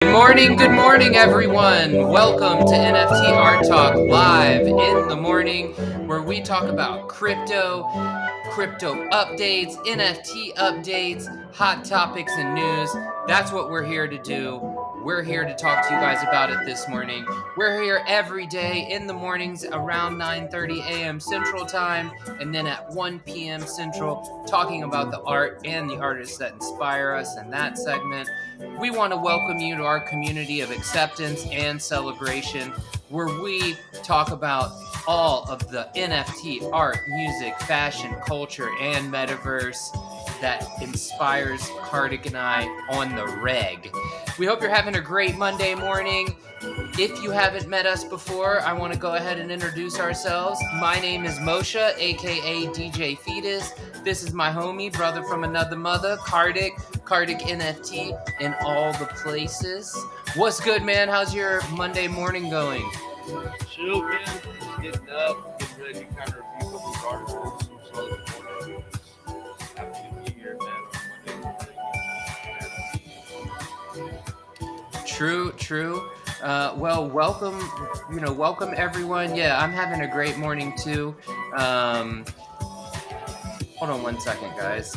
Good morning, everyone. Welcome to NFT Art Talk live in the morning, where we talk about crypto updates, NFT updates, hot topics, and news. That's what we're here to do. We're here to talk to you guys about it this morning. We're here every day in the mornings around 9:30 a.m. Central Time, and then at 1 p.m. Central, talking about the art and the artists that inspire us in that segment. We want to welcome you to our community of acceptance and celebration, where we talk about all of the NFT, art, music, fashion, culture, and metaverse that inspires Karthik and I on the reg. We hope you're having a great Monday morning. If you haven't met us before, I want to go ahead and introduce ourselves. My name is Moshe, aka DJ Fetus. This is my homie, brother from another mother, Karthik NFT in all the places. What's good, man? How's your Monday morning going? Chill, man. Just getting up, getting ready to kind of review a couple of articles. So this morning, just happy to be here, man, on Monday morning. True. Well, welcome everyone. Yeah, I'm having a great morning too. Hold on one second, guys.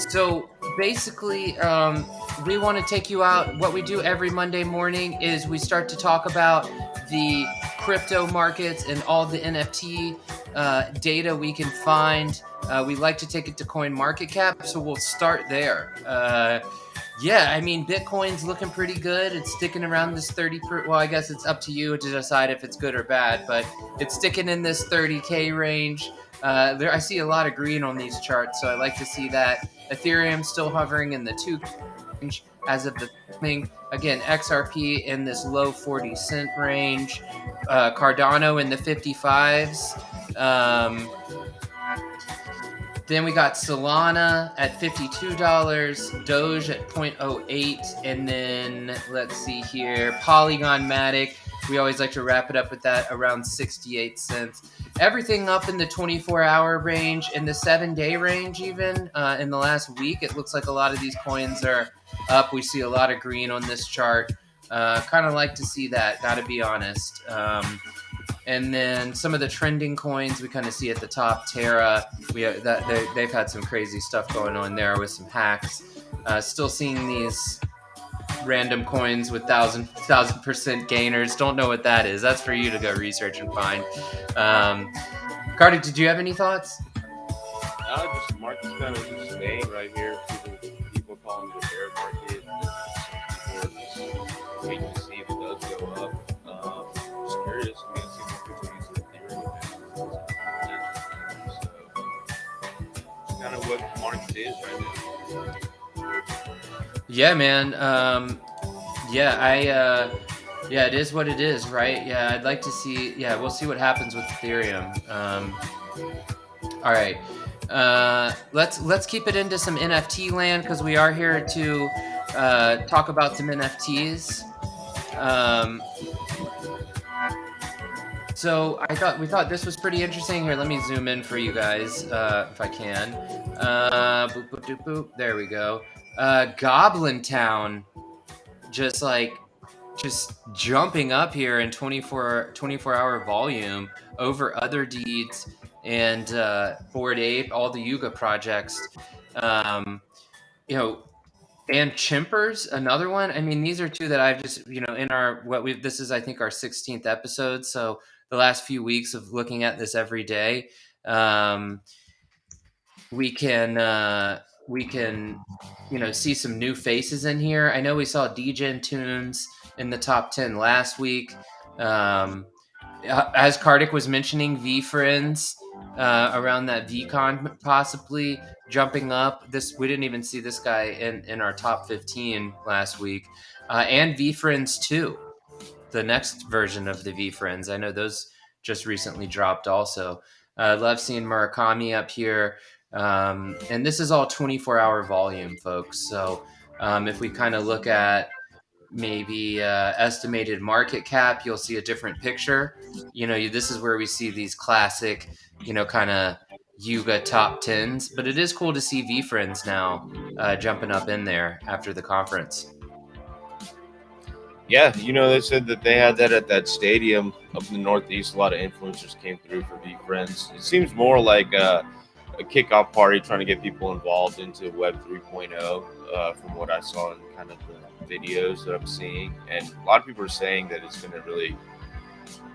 So basically, we want to take you out. What we do every Monday morning is we start to talk about the crypto markets and all the NFT data we can find. We like to take it to CoinMarketCap, so we'll start there. Yeah, I mean, Bitcoin's looking pretty good. It's sticking around this 30. Well, I guess it's up to you to decide if it's good or bad, but it's sticking in this 30K range. I see a lot of green on these charts, so I like to see that. Ethereum still hovering in the 2 range as of the thing. Again, XRP in this low 40-cent range. Cardano in the 55s. Then we got Solana at $52, Doge at 0.08, and then let's see here, Polygon Matic. We always like to wrap it up with that around 68 cents. Everything up in the 24-hour range, in the 7-day range even. In the last week, it looks like a lot of these coins are up. We see a lot of green on this chart. Kind of like to see that, gotta be honest. And then some of the trending coins we kind of see at the top. Terra, they've had some crazy stuff going on there with some hacks. Still seeing these random coins with 1,000% gainers. Don't know what that is. That's for you to go research and find. Karthik, did you have any thoughts? Just the market's kind of just staying right here. People calling it a bear market. Some people are just waiting to see if it does go up. Just curious. I mean, kind of what the market is right now. Yeah, man. Yeah, it is what it is, right? Yeah, I'd like to see. Yeah, we'll see what happens with Ethereum. All right, let's keep it into some NFT land because we are here to talk about some NFTs. So we thought this was pretty interesting. Here, let me zoom in for you guys if I can. Boop, boop, boop, boop. There we go. Goblin Town, just jumping up here in 24-hour volume over Other Deeds and Bored Ape, all the Yuga projects. And Chimpers, another one. I mean, these are two that I've just, this is, I think, our 16th episode. So the last few weeks of looking at this every day, we can, see some new faces in here. I know we saw DJ Tunes in the top 10 last week. As Karthik was mentioning, VeeFriends around that VCon possibly jumping up. We didn't even see this guy in our top 15 last week. And VeeFriends 2, the next version of the VeeFriends. I know those just recently dropped also. Love seeing Murakami up here. And this is all 24-hour volume, folks. So if we kind of look at maybe estimated market cap, you'll see a different picture. This is where we see these classic, kind of Yuga top 10s. But it is cool to see VeeFriends now jumping up in there after the conference. Yeah, they said that they had that at that stadium up in the Northeast. A lot of influencers came through for Be Friends. It seems more like a kickoff party trying to get people involved into Web 3.0, from what I saw in kind of the videos that I'm seeing. And a lot of people are saying that it's going to really,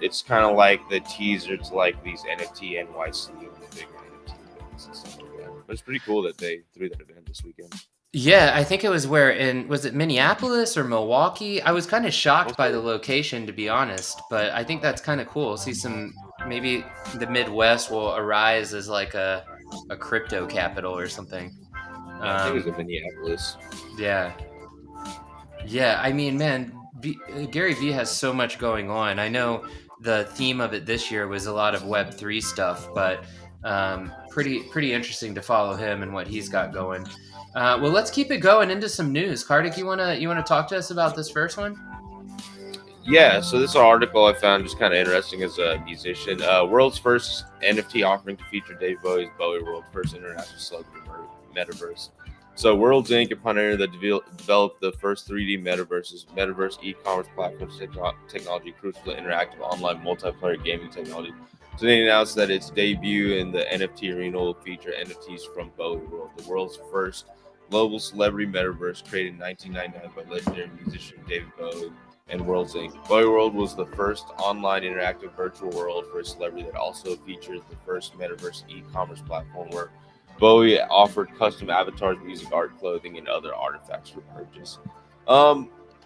it's kind of like the teaser to like these NFT NYC and the bigger NFT events and stuff like that. But it's pretty cool that they threw that event this weekend. Yeah, I think it was was it Minneapolis or Milwaukee? I was kind of shocked by the Also, location, to be honest, but I think that's kind of cool. See maybe the Midwest will arise as like a crypto capital or something. yeah, I think it was Um, in Minneapolis. yeah. Yeah, I mean, man, Gary Vee has so much going on. I know the theme of it this year was a lot of Web3 stuff, but pretty interesting to follow him and what he's got going. Well, let's keep it going into some news. Karthik, you wanna talk to us about this first one? Yeah, so this article I found just kind of interesting as a musician. World's first NFT offering to feature Dave Bowie's Bowie World, first international celebrity metaverse. So Worlds Inc. a pioneer that developed the first 3D metaverse e-commerce platform technology crucial to interactive online multiplayer gaming technology. So they announced that its debut in the NFT arena will feature NFTs from Bowie World, the world's first global celebrity metaverse created in 1999 by legendary musician David Bowie and Worlds Inc. Bowie World was the first online interactive virtual world for a celebrity that also features the first metaverse e-commerce platform where Bowie offered custom avatars, music, art, clothing, and other artifacts for purchase.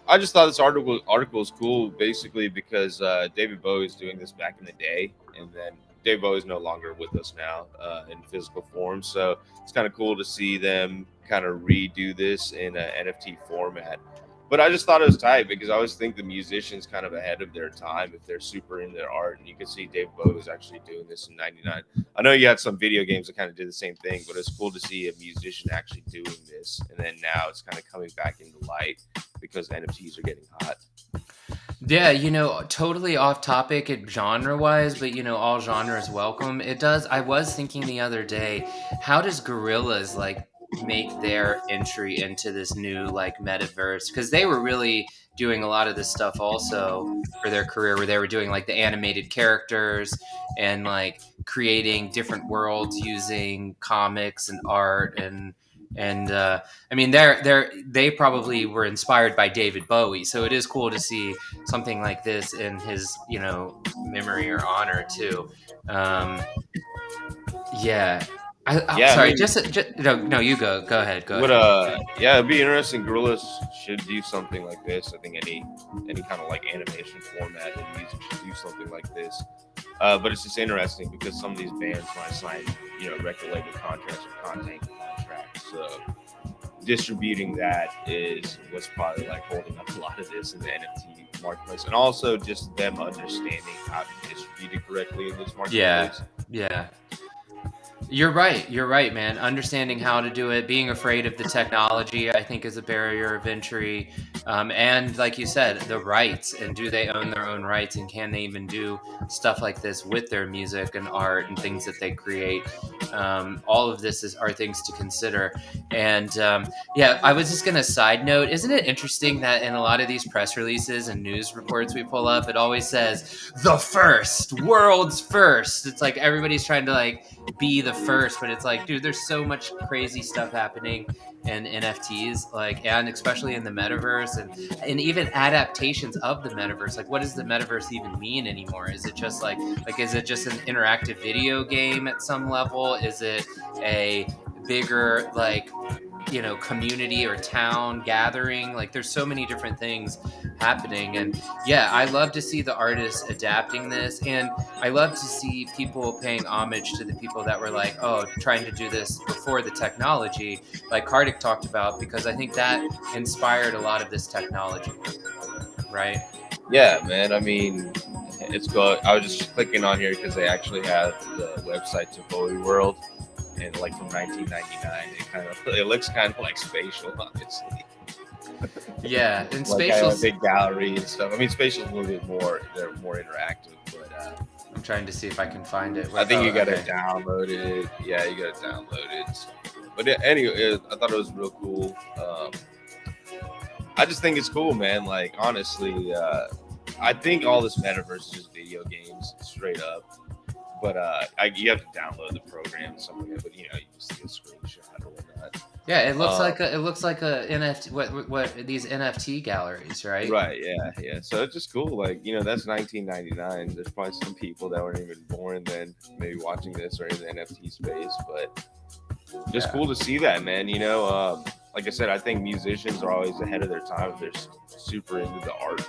I just thought this article was cool, basically because David Bowie is doing this back in the day, and then David Bowie is no longer with us now in physical form. So it's kind of cool to see them kind of redo this in an NFT format. But I just thought it was tight because I always think the musicians kind of ahead of their time if they're super in their art. And you can see Dave Bowie was actually doing this in '99. I know you had some video games that kind of did the same thing, but it's cool to see a musician actually doing this. And then now it's kind of coming back into light because NFTs are getting hot. Yeah, totally off topic genre wise, but all genres welcome. It does. I was thinking the other day, how does Gorillas like make their entry into this new like metaverse? Because they were really doing a lot of this stuff also for their career, where they were doing like the animated characters and like creating different worlds using comics and art and I mean they probably were inspired by David Bowie, so it is cool to see something like this in his memory or honor too. um yeah, I'm Yeah, I sorry, mean, just no, you go ahead, yeah, it'd be interesting. Gorillas should do something like this. I think any kind of like animation format and music should do something like this. But it's just interesting because some of these bands might sign, record label contracts or content contracts. So distributing that is what's probably like holding up a lot of this in the NFT marketplace, and also just them understanding how to distribute it correctly in this marketplace. Yeah. You're right, man. Understanding how to do it, being afraid of the technology, I think, is a barrier of entry. And like you said, the rights, and do they own their own rights, and can they even do stuff like this with their music and art and things that they create? All of this are things to consider. And yeah, I was just gonna side note. Isn't it interesting that in a lot of these press releases and news reports we pull up, it always says the first, world's first. It's like everybody's trying to like be the first, but it's like, dude, there's so much crazy stuff happening in NFTs, like, and especially in the metaverse, and even adaptations of the metaverse. Like, what does the metaverse even mean anymore? Is it just like is it just an interactive video game at some level? Is it a bigger community or town gathering? Like, there's so many different things happening. And yeah, I love to see the artists adapting this, and I love to see people paying homage to the people that were like, oh, trying to do this before the technology, like Karthik talked about, because I think that inspired a lot of this technology, right? Yeah, man. I mean, it's good. I was just clicking on here because they actually have the website to Bowie World, and like from 1999, it looks kind of like spatial, honestly. Yeah, and Like spatial. a big gallery and stuff. I mean, spatial is a little bit more. They're more interactive, but I'm trying to see if I can find it. I think you got to Okay. download it. Yeah, you got to download it. But yeah, anyway, I thought it was real cool. I just think it's cool, man. Like honestly, I think all this metaverse is just video games, straight up. But you have to download the program, something like that. But you know, you can see a screenshot or whatnot. Yeah, it looks Um, like a NFT. What these NFT galleries, right? right? Yeah, yeah. So it's just cool. Like you know, that's 1999. There's probably some people that weren't even born then, maybe watching this or in the NFT space. But just Yeah. cool to see that, man. You know, like I said, I think musicians are always ahead of their time. They're super into the art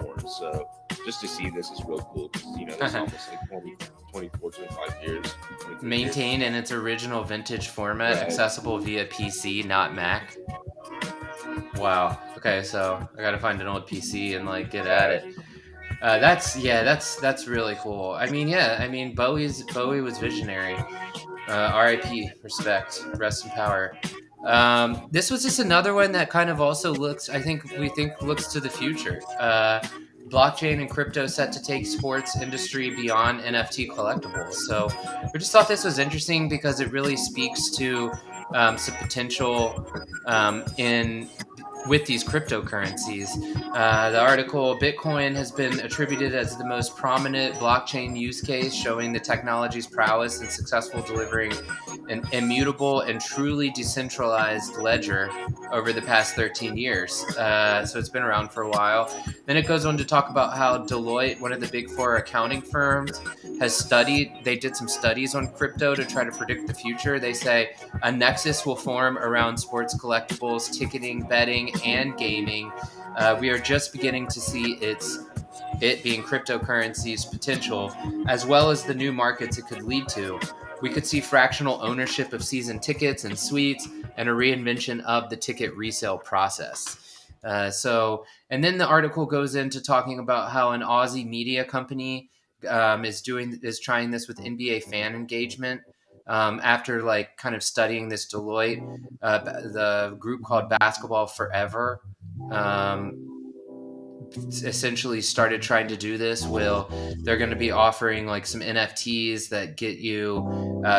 form. So just to see this is real cool because you know this is almost like 24, 25 years, 23 years. Maintained in its original vintage format, Right. accessible via PC, not Mac. Wow. Okay, so I gotta find an old PC and like get at Right. it. That's really cool. I mean, yeah, I mean Bowie was visionary. R.I.P. Respect. Rest in power. This was just another one that kind of also looks. We think looks to the future. Blockchain and crypto set to take sports industry beyond NFT collectibles. So we just thought this was interesting because it really speaks to some potential in with these cryptocurrencies. The article Bitcoin has been attributed as the most prominent blockchain use case, showing the technology's prowess in successful delivering an immutable and truly decentralized ledger over the past 13 years. So it's been around for a while. Then it goes on to talk about how Deloitte, one of the big four accounting firms, they did some studies on crypto to try to predict the future. They say a nexus will form around sports collectibles, ticketing, betting, and gaming. We are just beginning to see it being cryptocurrency's potential, as well as the new markets it could lead to. We could see fractional ownership of season tickets and suites, and a reinvention of the ticket resale process. And then the article goes into talking about how an Aussie media company is trying this with NBA fan engagement. After like kind of studying this Deloitte, the group called Basketball Forever, um, essentially started trying to do this. Will They're going to be offering like some NFTs that get you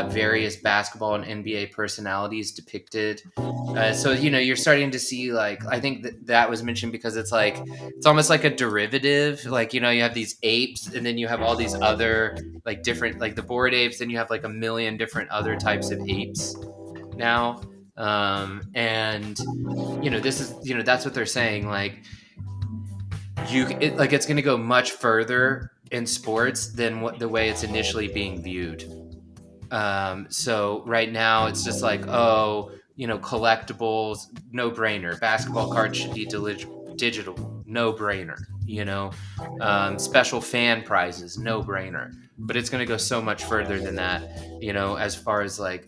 various basketball and NBA personalities depicted. So you know you're starting to see like I think that was mentioned because it's almost like a derivative. Like you know you have these apes and then you have all these other like different like the bored apes. Then you have like a million different other types of apes now. And you know this is you know that's what they're saying like it's going to go much further in sports than what the way it's initially being viewed. So right now it's just like, oh, you know, collectibles, no brainer. Basketball cards should be digital, no brainer. You know, special fan prizes, no brainer. But it's going to go so much further than that. You know, as far as like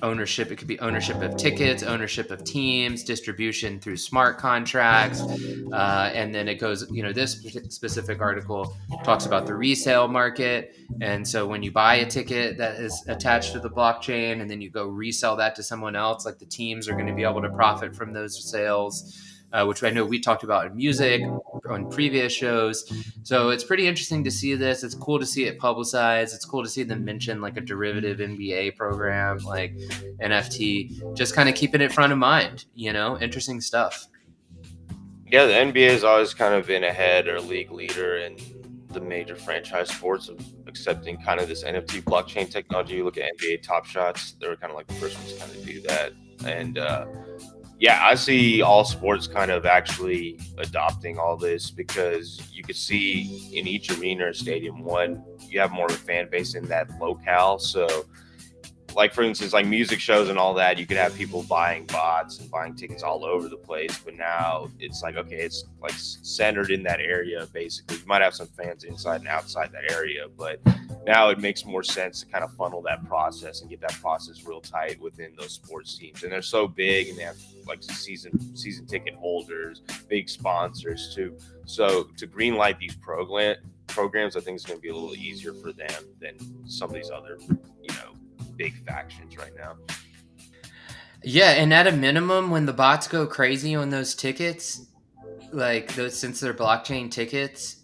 ownership, it could be ownership of tickets, ownership of teams, distribution through smart contracts, and then it goes you know this specific article talks about the resale market. And so when you buy a ticket that is attached to the blockchain and then you go resell that to someone else, like the teams are going to be able to profit from those sales, which I know we talked about in music on previous shows. So it's pretty interesting to see this. It's cool to see it publicized. It's cool to see them mention like a derivative NBA program, like NFT, just kind of keeping it front of mind, you know, interesting stuff. Yeah, the NBA has always kind of been ahead or league leader in the major franchise sports of accepting kind of this NFT blockchain technology. You look at NBA Top Shots; they were kind of like the first ones to kind of do that. And yeah, I see all sports kind of actually adopting all this because you could see in each arena or stadium, one, you have more of a fan base in that locale. So like for instance, like music shows and all that, you could have people buying bots and buying tickets all over the place. But now it's like, okay, it's like centered in that area. Basically, you might have some fans inside and outside that area, but now it makes more sense to kind of funnel that process and get that process real tight within those sports teams. And they're so big, and they have like season ticket holders, big sponsors too. So to greenlight these programs, I think it's going to be a little easier for them than some of these other, you know, big factions right now. Yeah, and at a minimum, when the bots go crazy on those tickets, like those since they're blockchain tickets,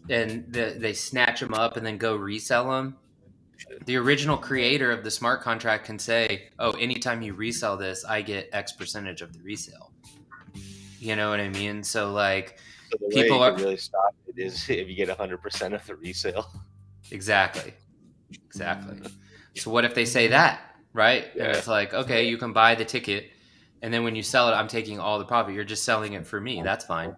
and they snatch them up and then go resell them, the original creator of the smart contract can say, "Oh, anytime you resell this, I get X percentage of the resale." You know what I mean? So like So the way people you can are really stop it is if you get 100% of the resale. exactly. So what if they say that, right? And Yeah. it's like, okay, you can buy the ticket, and then when you sell it, I'm taking all the profit. You're just selling it for me. That's fine,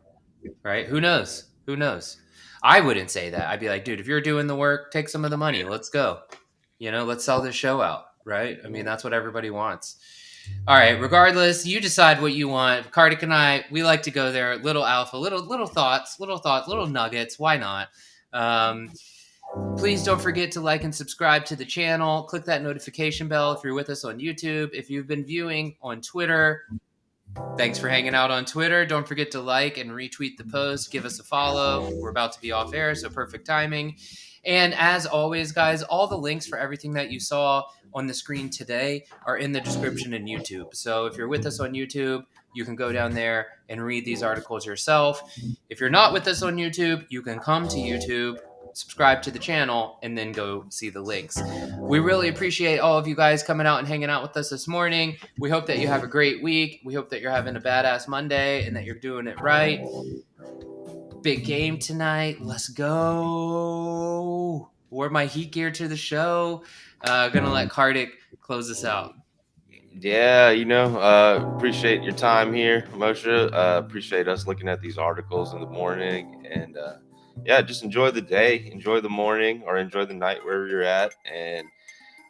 right? Who knows? Who knows? I wouldn't say that. I'd be like, dude, if you're doing the work, take some of the money. Let's go. Let's sell this show out, right? I mean, that's what everybody wants. All right. Regardless, you decide what you want. Kartik and I, we like to go there. Little alpha, little thoughts, little nuggets. Why not? Please don't forget to like and subscribe to the channel. Click that notification bell if you're with us on YouTube. If you've been viewing on Twitter, thanks for hanging out on Twitter. Don't forget to like and retweet the post. Give us a follow. We're about to be off air, so perfect timing. And as always, guys, all the links for everything that you saw on the screen today are in the description in YouTube. So if you're with us on YouTube, you can go down there and read these articles yourself. If you're not with us on YouTube, you can come to YouTube, subscribe to the channel, and then go see the links. We really appreciate all of you guys coming out and hanging out with us this morning. We hope that you have a great week. We hope that you're having a badass Monday and that you're doing it right. Big game tonight. Let's go. Wore my Heat gear to the show. Gonna let Karthik close us out. Yeah, appreciate your time here, Moshe. Appreciate us looking at these articles in the morning. And yeah, just enjoy the day, enjoy the morning, or enjoy the night wherever you're at. And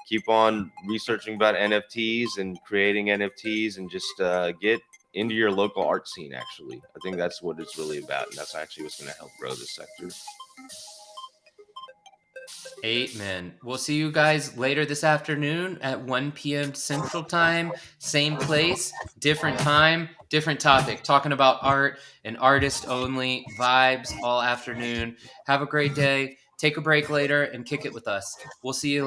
keep on researching about NFTs and creating NFTs and just get into your local art scene, actually. I think that's what it's really about. And that's actually what's going to help grow this sector. Amen. We'll see you guys later this afternoon at 1 p.m. Central Time. Same place, different time, different topic. Talking about art and artist only vibes all afternoon. Have a great day. Take a break later and kick it with us. We'll see you later.